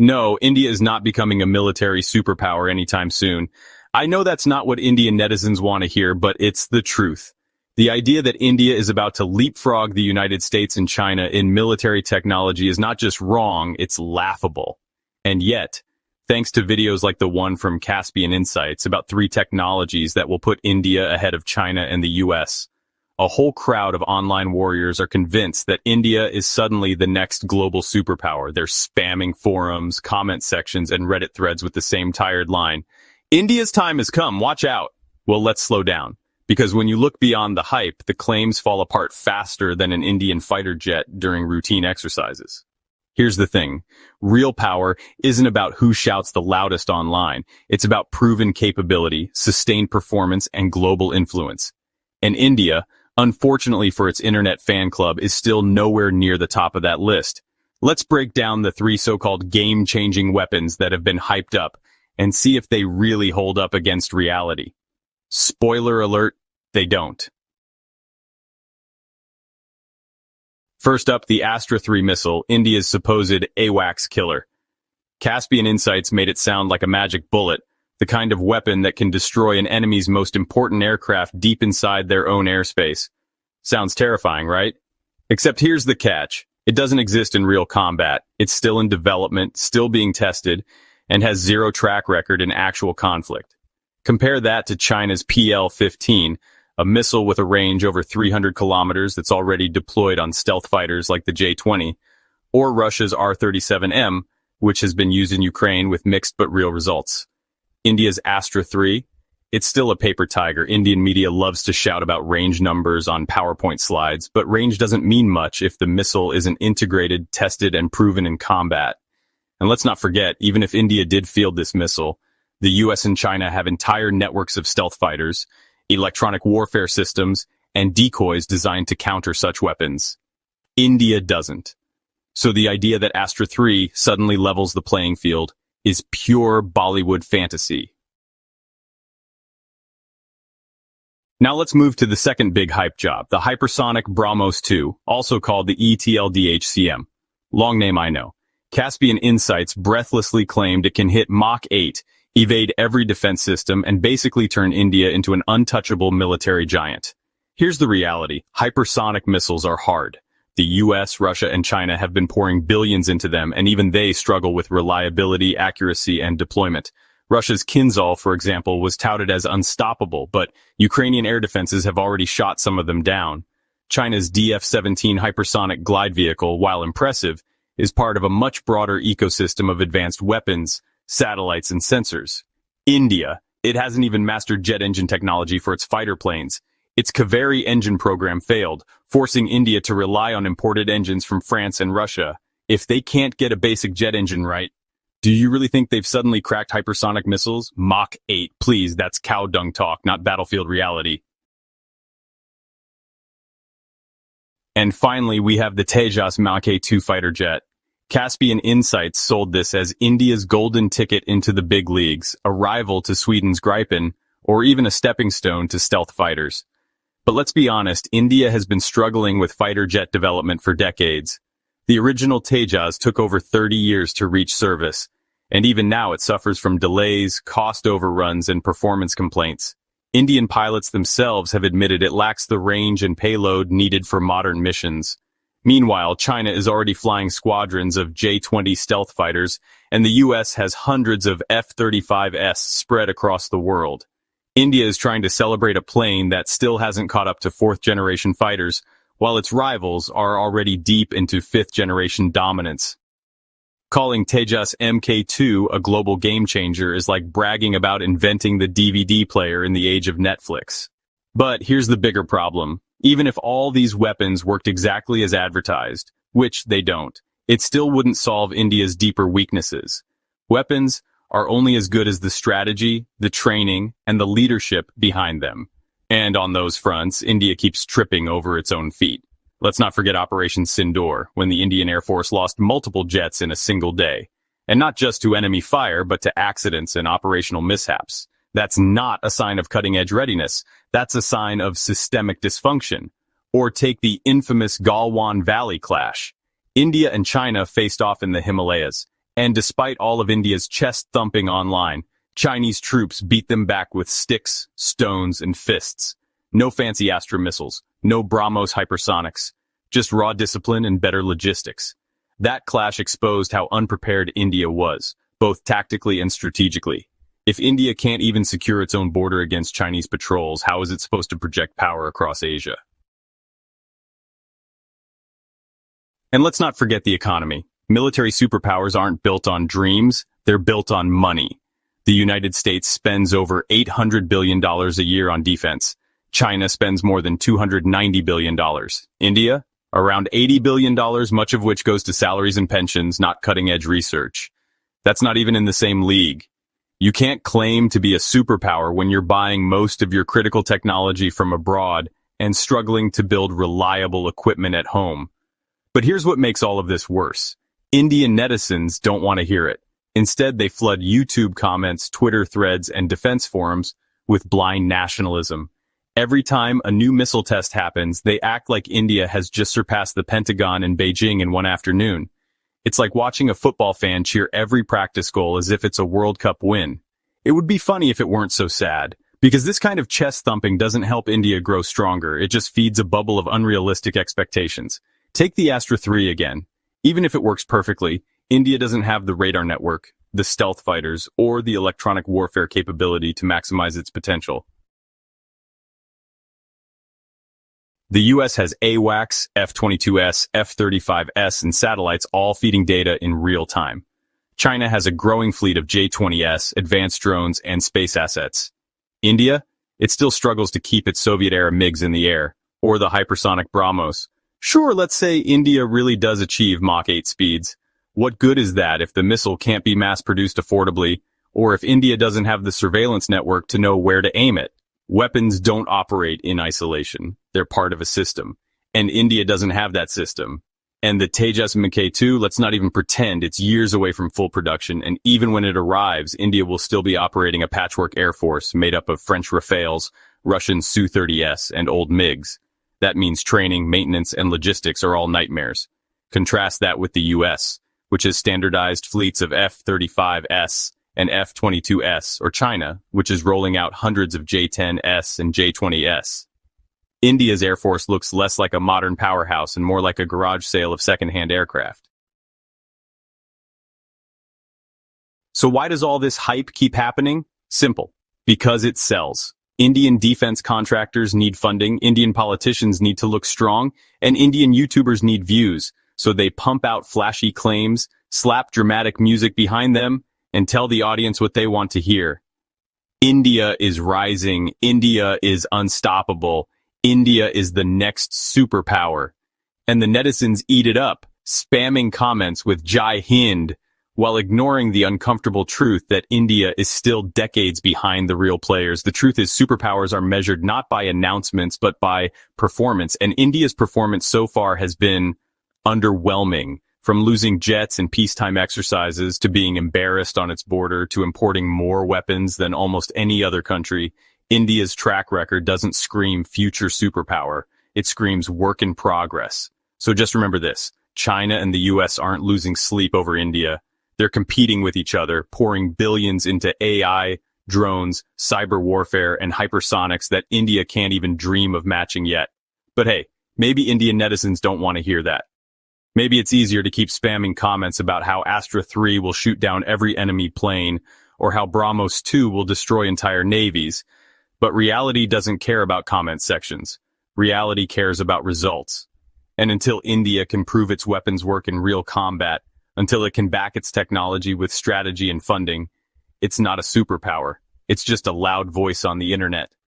No, India is not becoming a military superpower anytime soon. I know that's not what Indian netizens want to hear, but it's the truth. The idea that India is about to leapfrog the United States and China in military technology is not just wrong, it's laughable. And yet, thanks to videos like the one from Caspian Insights about 3 technologies that will put India ahead of China and the US, a whole crowd of online warriors are convinced that India is suddenly the next global superpower. They're spamming forums, comment sections, and Reddit threads with the same tired line. India's time has come, watch out. Well, let's slow down. Because when you look beyond the hype, the claims fall apart faster than an Indian fighter jet during routine exercises. Here's the thing. Real power isn't about who shouts the loudest online. It's about proven capability, sustained performance, and global influence. And India, unfortunately for its internet fan club, is still nowhere near the top of that list. Let's break down the 3 so-called game-changing weapons that have been hyped up and see if they really hold up against reality. Spoiler alert, they don't. First up, the Astra 3 missile, India's supposed AWACS killer. Caspian Insights made it sound like a magic bullet, the kind of weapon that can destroy an enemy's most important aircraft deep inside their own airspace. Sounds terrifying, right? Except here's the catch. It doesn't exist in real combat. It's still in development, still being tested, and has 0 track record in actual conflict. Compare that to China's PL-15, a missile with a range over 300 kilometers that's already deployed on stealth fighters like the J-20, or Russia's R-37M, which has been used in Ukraine with mixed but real results. India's Astra 3, it's still a paper tiger. Indian media loves to shout about range numbers on PowerPoint slides, but range doesn't mean much if the missile isn't integrated, tested, and proven in combat. And let's not forget, even if India did field this missile, the US and China have entire networks of stealth fighters, electronic warfare systems, and decoys designed to counter such weapons. India doesn't. So the idea that Astra 3 suddenly levels the playing field is pure Bollywood fantasy. Now let's move to the second big hype job, the hypersonic BrahMos 2, also called the ETLDHCM. Long name I know. Caspian Insights breathlessly claimed it can hit Mach 8, evade every defense system, and basically turn India into an untouchable military giant. Here's the reality. Hypersonic missiles are hard. The US, Russia, and China have been pouring billions into them, and even they struggle with reliability, accuracy, and deployment. Russia's Kinzhal, for example, was touted as unstoppable, but Ukrainian air defenses have already shot some of them down. China's DF-17 hypersonic glide vehicle, while impressive, is part of a much broader ecosystem of advanced weapons, satellites, and sensors. India, it hasn't even mastered jet engine technology for its fighter planes. Its Kaveri engine program failed, forcing India to rely on imported engines from France and Russia. If they can't get a basic jet engine right, do you really think they've suddenly cracked hypersonic missiles? Mach 8, please, that's cow dung talk, not battlefield reality. And finally, we have the Tejas Mk2 fighter jet. Caspian Insights sold this as India's golden ticket into the big leagues, a rival to Sweden's Gripen, or even a stepping stone to stealth fighters. But let's be honest, India has been struggling with fighter jet development for decades. The original Tejas took over 30 years to reach service, and even now it suffers from delays, cost overruns, and performance complaints. Indian pilots themselves have admitted it lacks the range and payload needed for modern missions. Meanwhile, China is already flying squadrons of J-20 stealth fighters, and the US has hundreds of F-35S spread across the world. India is trying to celebrate a plane that still hasn't caught up to fourth-generation fighters, while its rivals are already deep into fifth-generation dominance. Calling Tejas Mk2 a global game-changer is like bragging about inventing the DVD player in the age of Netflix. But here's the bigger problem. Even if all these weapons worked exactly as advertised, which they don't, it still wouldn't solve India's deeper weaknesses. Weapons are only as good as the strategy, the training, and the leadership behind them. And on those fronts, India keeps tripping over its own feet. Let's not forget Operation Sindoor, when the Indian Air Force lost multiple jets in a single day. And not just to enemy fire, but to accidents and operational mishaps. That's not a sign of cutting-edge readiness. That's a sign of systemic dysfunction. Or take the infamous Galwan Valley clash. India and China faced off in the Himalayas, And despite all of India's chest-thumping online, Chinese troops beat them back with sticks, stones, and fists. No fancy Astra missiles, no BrahMos hypersonics, just raw discipline and better logistics. That clash exposed how unprepared India was, both tactically and strategically. If India can't even secure its own border against Chinese patrols, how is it supposed to project power across Asia? And let's not forget the economy. Military superpowers aren't built on dreams, they're built on money. The United States spends over $800 billion a year on defense. China spends more than $290 billion. India? Around $80 billion, much of which goes to salaries and pensions, not cutting-edge research. That's not even in the same league. You can't claim to be a superpower when you're buying most of your critical technology from abroad and struggling to build reliable equipment at home. But here's what makes all of this worse. Indian netizens don't want to hear it. Instead, they flood YouTube comments, Twitter threads, and defense forums with blind nationalism. Every time a new missile test happens, they act like India has just surpassed the Pentagon in Beijing in one afternoon. It's like watching a football fan cheer every practice goal as if it's a World Cup win. It would be funny if it weren't so sad, because this kind of chest thumping doesn't help India grow stronger. It just feeds a bubble of unrealistic expectations. Take the Astra 3 again. Even if it works perfectly, India doesn't have the radar network, the stealth fighters, or the electronic warfare capability to maximize its potential. The US has AWACS, F-22S, F-35S, and satellites all feeding data in real time. China has a growing fleet of J-20S, advanced drones, and space assets. India? It still struggles to keep its Soviet-era MiGs in the air, or the hypersonic BrahMos. Sure, let's say India really does achieve Mach 8 speeds. What good is that if the missile can't be mass-produced affordably, or if India doesn't have the surveillance network to know where to aim it? Weapons don't operate in isolation. They're part of a system. And India doesn't have that system. And the Tejas Mk2, let's not even pretend it's years away from full production, and even when it arrives, India will still be operating a patchwork air force made up of French Rafales, Russian Su-30S, and old MiGs. That means training, maintenance, and logistics are all nightmares. Contrast that with the US, which has standardized fleets of F-35S and F-22S, or China, which is rolling out hundreds of J-10S and J-20S. India's Air Force looks less like a modern powerhouse and more like a garage sale of second-hand aircraft. So why does all this hype keep happening? Simple. Because it sells. Indian defense contractors need funding, Indian politicians need to look strong, and Indian YouTubers need views. So they pump out flashy claims, slap dramatic music behind them, and tell the audience what they want to hear. India is rising. India is unstoppable. India is the next superpower. And the netizens eat it up, spamming comments with Jai Hind, while ignoring the uncomfortable truth that India is still decades behind the real players. The truth is superpowers are measured not by announcements, but by performance. And India's performance so far has been underwhelming. From losing jets in peacetime exercises to being embarrassed on its border to importing more weapons than almost any other country, India's track record doesn't scream future superpower. It screams work in progress. So just remember this. China and the US aren't losing sleep over India. They're competing with each other, pouring billions into AI, drones, cyber warfare, and hypersonics that India can't even dream of matching yet. But hey, maybe Indian netizens don't want to hear that. Maybe it's easier to keep spamming comments about how Astra 3 will shoot down every enemy plane, or how BrahMos 2 will destroy entire navies. But reality doesn't care about comment sections. Reality cares about results. And until India can prove its weapons work in real combat, until it can back its technology with strategy and funding, it's not a superpower. It's just a loud voice on the internet.